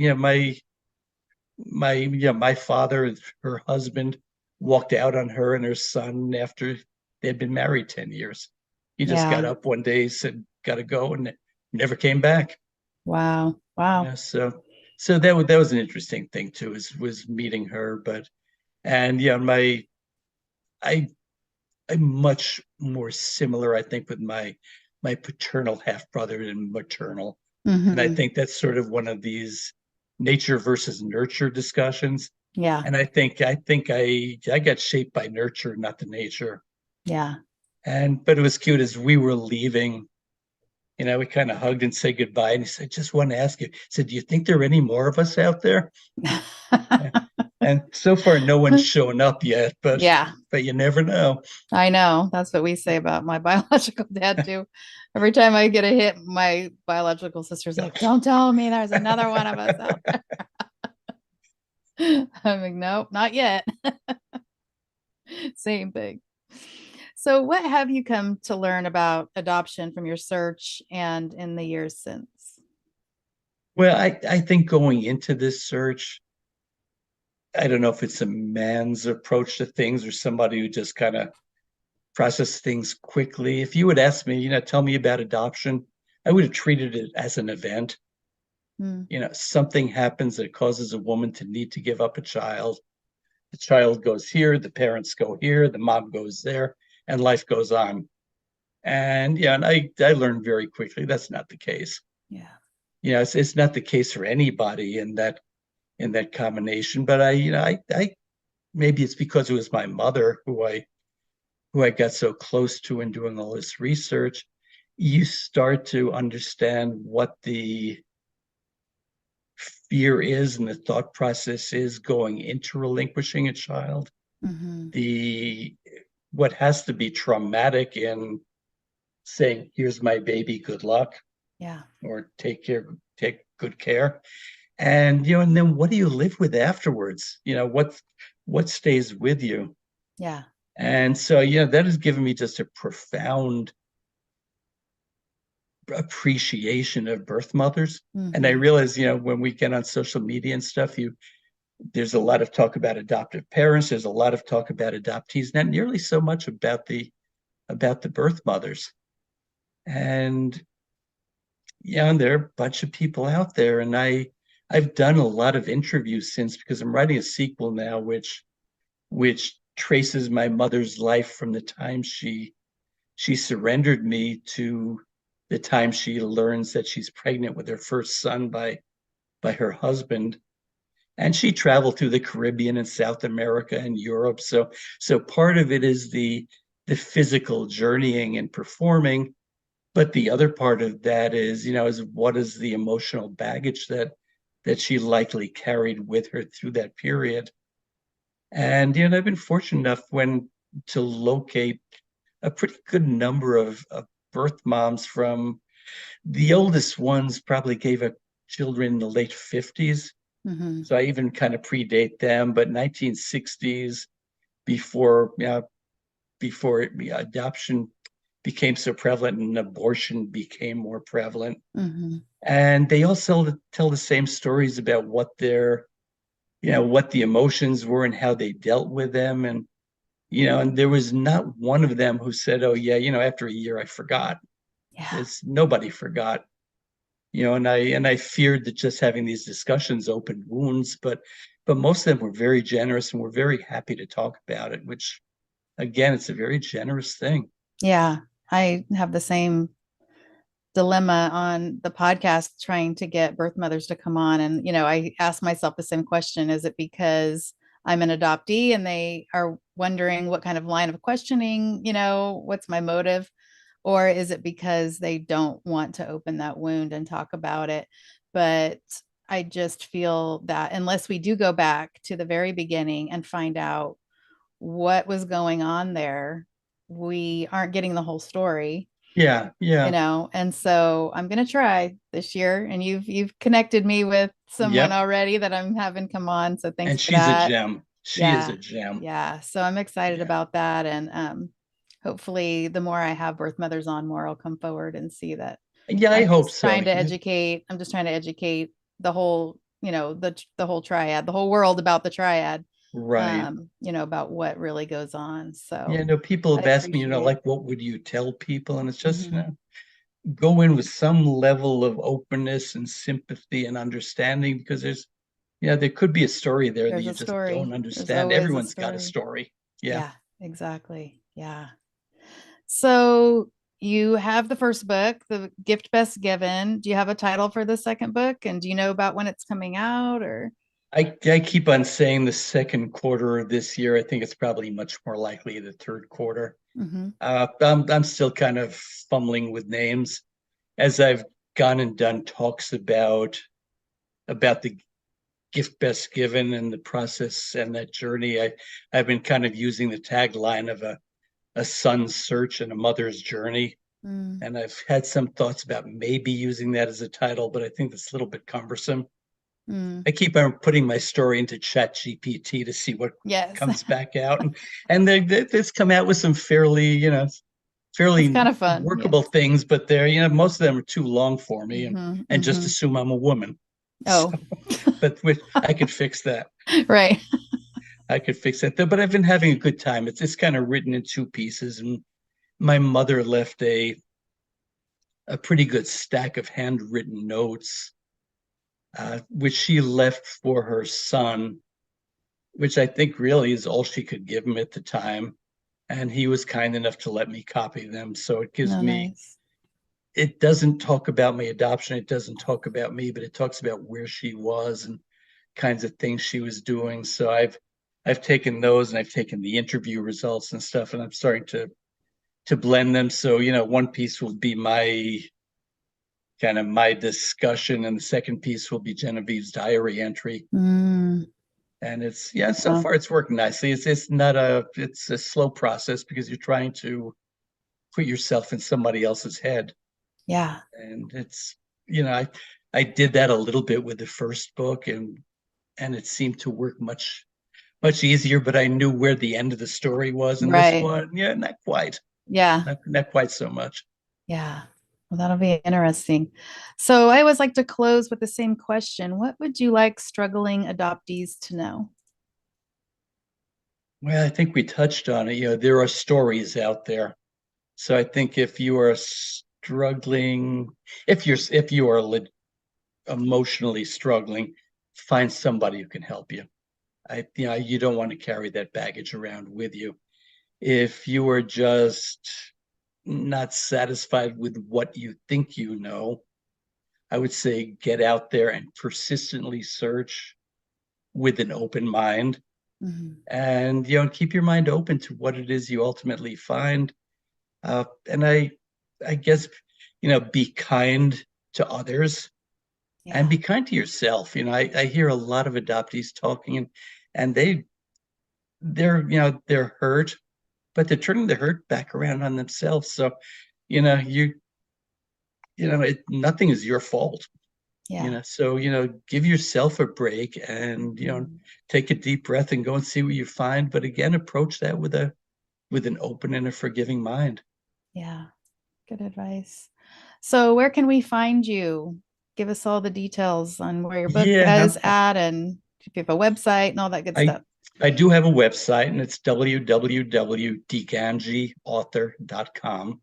My father, her husband, walked out on her and her son after they'd been married 10 years. He just got up one day, said, gotta go, and never came back. Wow. So that was an interesting thing too, was meeting her. I'm much more similar, I think, with my paternal half brother than maternal. And I think that's sort of one of these nature versus nurture discussions. Yeah. And I think I got shaped by nurture, not the nature. Yeah. But it was cute as we were leaving, we kind of hugged and said goodbye. And he said, just want to ask you, he said, do you think there are any more of us out there? And so far, no one's shown up yet, but you never know. I know. That's what we say about my biological dad too. Every time I get a hit, my biological sister's like, don't tell me there's another one of us out there. I'm like, nope, not yet. Same thing. So what have you come to learn about adoption from your search and in the years since? Well, I think going into this search, I don't know if it's a man's approach to things or somebody who just kind of process things quickly. If you would ask me, tell me about adoption, I would have treated it as an event. Something happens that causes a woman to need to give up a child. The child goes here, the parents go here, the mom goes there, and life goes on. And I learned very quickly that's not the case. Yeah. It's not the case for anybody in that combination. But I maybe it's because it was my mother who I got so close to in doing all this research. You start to understand what the fear is and the thought process is going into relinquishing a child. What has to be traumatic in saying, here's my baby, good luck. Yeah. Or take good care. And then what do you live with afterwards? What stays with you? Yeah. And so that has given me just a profound appreciation of birth mothers. And I realize, when we get on social media and stuff, there's a lot of talk about adoptive parents. There's a lot of talk about adoptees, not nearly so much about the birth mothers. And and there are a bunch of people out there. And I've done a lot of interviews since, because I'm writing a sequel now, which traces my mother's life from the time she surrendered me to the time she learns that she's pregnant with her first son by her husband. And she traveled through the Caribbean and South America and Europe. So part of it is the physical journeying and performing. But the other part of that is what is the emotional baggage that she likely carried with her through that period. And I've been fortunate enough to locate a pretty good number of birth moms. From the oldest ones probably gave up children in the late 50s. So I even kind of predate them, but 1960s, before adoption became so prevalent and abortion became more prevalent. Mm-hmm. And they also tell the same stories about what what the emotions were and how they dealt with them. And there was not one of them who said, oh yeah, after a year I forgot. Yeah. It's nobody forgot. And I feared that just having these discussions opened wounds, but most of them were very generous and were very happy to talk about it, which again, it's a very generous thing. Yeah. I have the same dilemma on the podcast trying to get birth mothers to come on. And, I ask myself the same question. Is it because I'm an adoptee and they are wondering what kind of line of questioning, what's my motive? Or is it because they don't want to open that wound and talk about it? But I just feel that unless we do go back to the very beginning and find out what was going on there, we aren't getting the whole story. Yeah, yeah. And so I'm going to try this year, and you've connected me with someone Yep. already that I'm having come on, so thanks And for she's a that. gem. She is Yeah. a gem. Yeah, so I'm excited Yeah. about that. And hopefully the more I have birth mothers on, more will come forward and see that Yeah, I I'm hope just so. trying to educate. I'm just trying to educate the whole, the whole triad, the whole world about the triad, Right. about what really goes on. Yeah, So no, people I have asked me, appreciate. like, what would you tell people? And it's just, Mhm. go in with some level of openness and sympathy and understanding, because there could be a story there that There's you a just don't story. There's understand. always a Everyone's got a story. story. Yeah. Yeah, exactly. Yeah. So you have the first book, The Gift Best Given. Do you have a title for the second book? And do you know about when it's coming out or? I keep on saying the second quarter of this year. I think it's probably much more likely the third quarter. Mm-hmm. I'm still kind of fumbling with names as I've gone and done talks about the gift best given and the process and that journey. I've been kind of using the tagline of a son's search and a mother's journey. Mm. And I've had some thoughts about maybe using that as a title, but I think that's a little bit cumbersome. Mm. I keep on putting my story into Chat GPT to see what Yes. comes back out, and it's come out with some It's fairly kind of fun. Yes. workable things, but most of them are too long for me, and Mm-hmm. and just Mm-hmm. assume I'm a woman. So, Oh, but I could fix that. right. I could fix that though. But I've been having a good time. It's kind of written in two pieces, and my mother left a pretty good stack of handwritten notes, which she left for her son, which I think really is all she could give him at the time. And he was kind enough to let me copy them. So No, nice. it doesn't talk about my adoption. It doesn't talk about me, but it talks about where she was and kinds of things she was doing. So I've taken those and I've taken the interview results and stuff, and I'm starting to blend them. So, one piece will be my discussion, and the second piece will be Genevieve's diary entry. Mm. And so Wow. far it's worked nicely. It's a slow process because you're trying to put yourself in somebody else's head. Yeah. And I did that a little bit with the first book, and it seemed to work much easier, but I knew where the end of the story was. And this Right. one, not quite, Yeah. not quite so much. Yeah. Well, that'll be interesting. So I always like to close with the same question. What would you like struggling adoptees to know? Well, I think we touched on it. There are stories out there. So I think if you are struggling, if you are emotionally struggling, find somebody who can help you. You don't want to carry that baggage around with you. If you are just not satisfied with what you think you know, I would say get out there and persistently search with an open mind, Mhm. and keep your mind open to what it is you ultimately find. And I guess be kind to others and Yeah. be kind to yourself. I hear a lot of adoptees talking, and they're hurt, but they're turning the hurt back around on themselves. So you know you nothing is your fault. Yeah. So give yourself a break, and Mhm. take a deep breath and go and see what you find. But again, approach that with an open and a forgiving mind. Yeah, good advice. So where can we find you? Give us all the details on where your book Yeah, is at, and if you have a website and all that good I stuff. I do have a website, and it's www.gangiauthor.com.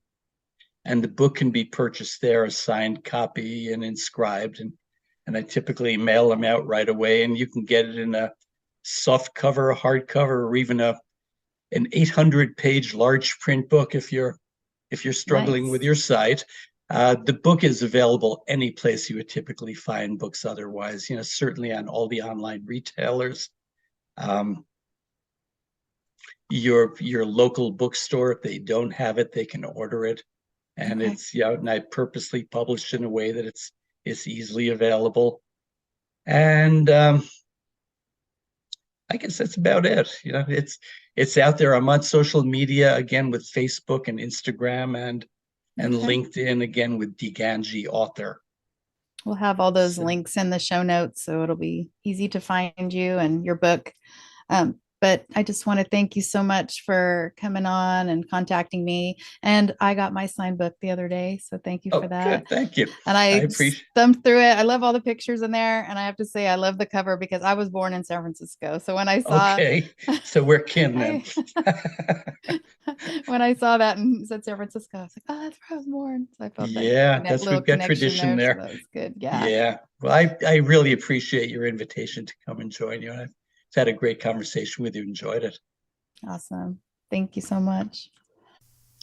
And the book can be purchased there, a signed copy and inscribed. And I typically mail them out right away. And you can get it in a soft cover, a hardcover, or even an 800-page large print book if you're struggling with your sight. The book is available any place you would typically find books otherwise, certainly on all the online retailers. Your local bookstore, if they don't have it, they can order it. And Okay. and I purposely published in a way that it's easily available. And I guess that's about it. It's out there. I'm on social media again with Facebook and Instagram and LinkedIn again with Gangi Author. We'll have all those links in the show notes, so it'll be easy to find you and your book. But I just want to thank you so much for coming on and contacting me. And I got my signed book the other day, so thank you for that. Good. Thank you. And I appreciate thumbed through it. I love all the pictures in there. And I have to say, I love the cover because I was born in San Francisco. So when I saw so we're kin then. When I saw that and said San Francisco, I was like, oh, that's where I was born. So I felt that's we've got tradition there. So that was good. Yeah. Yeah. Well, I really appreciate your invitation to come and join you. I've had a great conversation with you. Enjoyed it. Awesome. Thank you so much.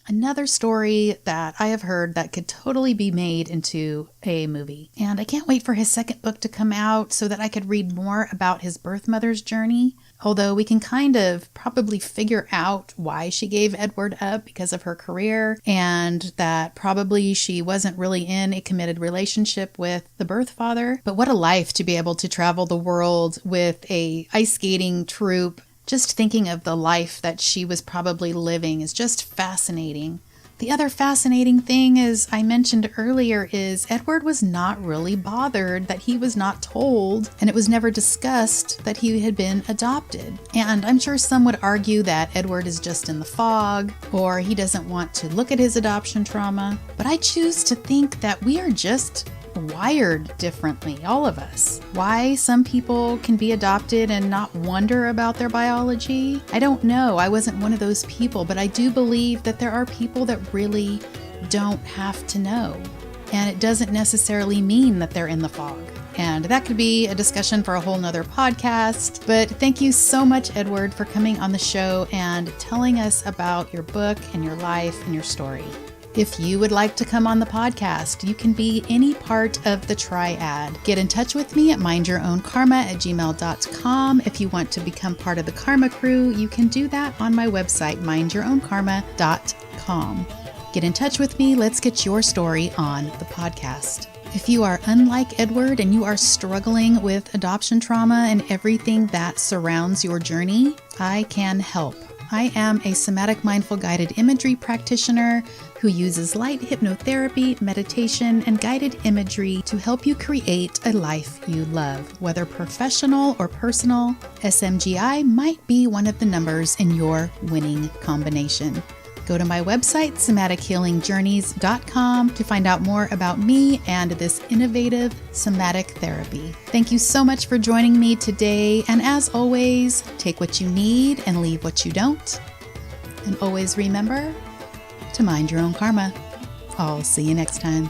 Another story that I have heard that could totally be made into a movie. And I can't wait for his second book to come out so that I could read more about his birth mother's journey. Although we can kind of probably figure out why she gave Edward up because of her career, and that probably she wasn't really in a committed relationship with the birth father. But what a life to be able to travel the world with a ice skating troupe. Just thinking of the life that she was probably living is just fascinating. The other fascinating thing, as I mentioned earlier, is Edward was not really bothered that he was not told, and it was never discussed that he had been adopted. And I'm sure some would argue that Edward is just in the fog, or he doesn't want to look at his adoption trauma. But I choose to think that we are just wired differently, all of us. Why some people can be adopted and not wonder about their biology, I don't know. I wasn't one of those people, but I do believe that there are people that really don't have to know. And it doesn't necessarily mean that they're in the fog. And that could be a discussion for a whole nother podcast. But thank you so much, Edward, for coming on the show and telling us about your book and your life and your story. If you would like to come on the podcast, you can be any part of the triad. Get in touch with me at mindyourownkarma@gmail.com. If you want to become part of the Karma Crew, you can do that on my website, mindyourownkarma.com. Get in touch with me. Let's get your story on the podcast. If you are unlike Edward and you are struggling with adoption trauma and everything that surrounds your journey, I can help. I am a Somatic Mindful Guided Imagery practitioner who uses light hypnotherapy, meditation, and guided imagery to help you create a life you love. Whether professional or personal, SMGI might be one of the numbers in your winning combination. Go to my website, somatic-healingjourneys.com, to find out more about me and this innovative somatic therapy. Thank you so much for joining me today. And as always, take what you need and leave what you don't. And always remember to mind your own karma. I'll see you next time.